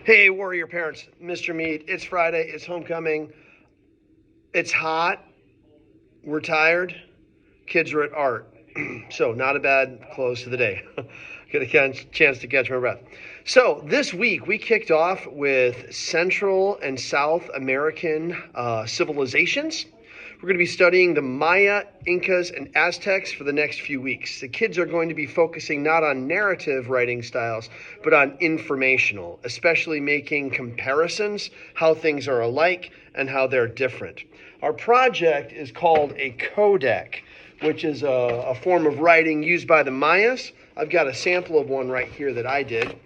Hey, Warrior parents, Mr. Mead. It's Friday. It's homecoming. It's hot. We're tired. Kids are at art. So not a bad close to the day. Get a chance to catch my breath. So this week we kicked off with Central and South American civilizations. We're going to be studying the Maya, Incas, and Aztecs for the next few weeks. The kids are going to be focusing not on narrative writing styles, but on informational, especially making comparisons, how things are alike and how they're different. Our project is called a codec, which is a form of writing used by the Mayas. I've got a sample of one right here that I did.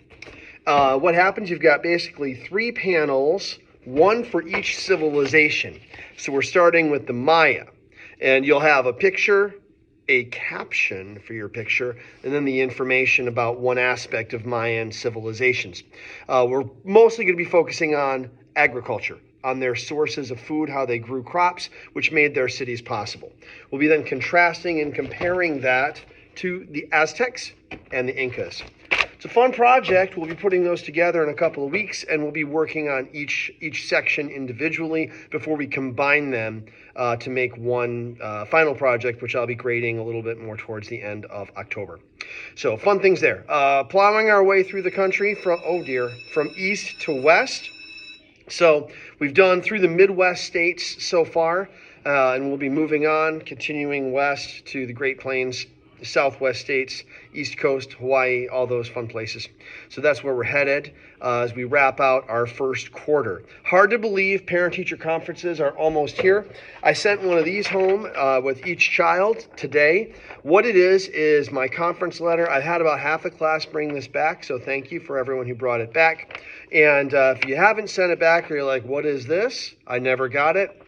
What happens, you've got basically 3 panels, one for each civilization. So we're starting with the Maya, and you'll have a picture, a caption for your picture, and then the information about one aspect of Mayan civilizations. We're mostly going to be focusing on agriculture, on their sources of food, how they grew crops, which made their cities possible. We'll be then contrasting and comparing that to the Aztecs and the Incas. It's a fun project. We'll be putting those together in a couple of weeks, and we'll be working on each section individually before we combine them to make one final project, which I'll be grading a little bit more towards the end of October. So fun things there. Plowing our way through the country from east to west. So we've done through the Midwest states so far, and we'll be moving on, continuing west to the Great Plains, the Southwest states, East Coast, Hawaii, all those fun places. So that's where we're headed as we wrap out our first quarter. Hard to believe parent-teacher conferences are almost here. I sent one of these home with each child today. What it is my conference letter. I've had about half the class bring this back, so thank you for everyone who brought it back. And if you haven't sent it back or you're like, what is this? I never got it.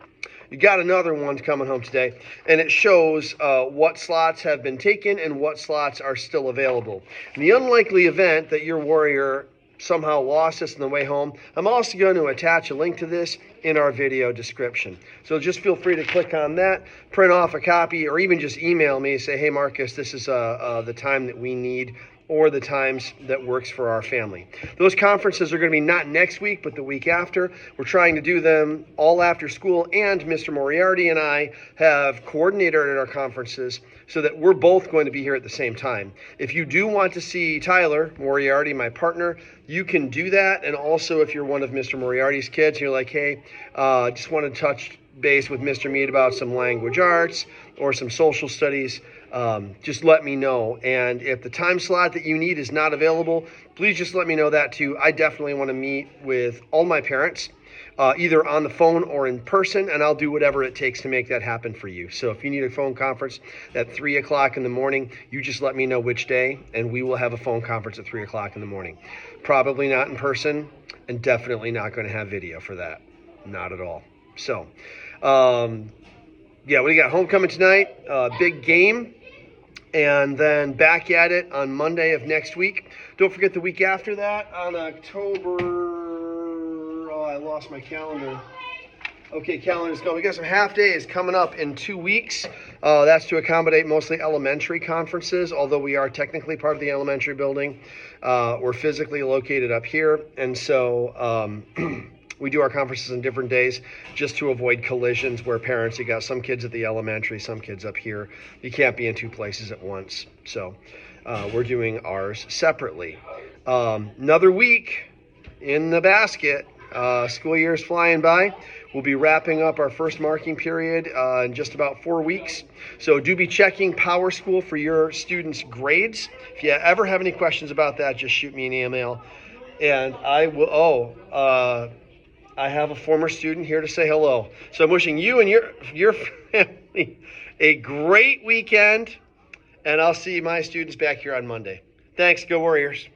You got another one coming home today, and it shows what slots have been taken and what slots are still available. In the unlikely event that your warrior somehow lost this on the way home, I'm also going to attach a link to this in our video description. So just feel free to click on that, print off a copy, or even just email me and say, hey, Marcus, this is the time that we need, or the times that works for our family. Those conferences are going to be not next week, but the week after. We're trying to do them all after school, and Mr. Moriarty and I have coordinated our conferences so that we're both going to be here at the same time. If you do want to see Tyler Moriarty, my partner, you can do that. And also if you're one of Mr. Moriarty's kids, you're like, hey, just want to touch base with Mr. Mead about some language arts or some social studies, just let me know. And if the time slot that you need is not available, please just let me know that too. I definitely want to meet with all my parents, either on the phone or in person, and I'll do whatever it takes to make that happen for you. So if you need a phone conference at 3 o'clock in the morning, you just let me know which day, and we will have a phone conference at 3 o'clock in the morning. Probably not in person, and definitely not going to have video for that. Not at all. So, yeah, we got homecoming tonight, big game, and then back at it on Monday of next week. Don't forget the week after that on October, I lost my calendar. Okay, calendar's going. We got some half days coming up in 2 weeks. That's to accommodate mostly elementary conferences, although we are technically part of the elementary building. We're physically located up here, and so we do our conferences on different days just to avoid collisions where parents, you got some kids at the elementary, some kids up here. You can't be in 2 places at once. So we're doing ours separately. Another week in the basket. School year is flying by. We'll be wrapping up our first marking period in just about 4 weeks. So do be checking Power School for your students' grades. If you ever have any questions about that, just shoot me an email. And I will, I have a former student here to say hello. So I'm wishing you and your family a great weekend, and I'll see my students back here on Monday. Thanks. Go Warriors.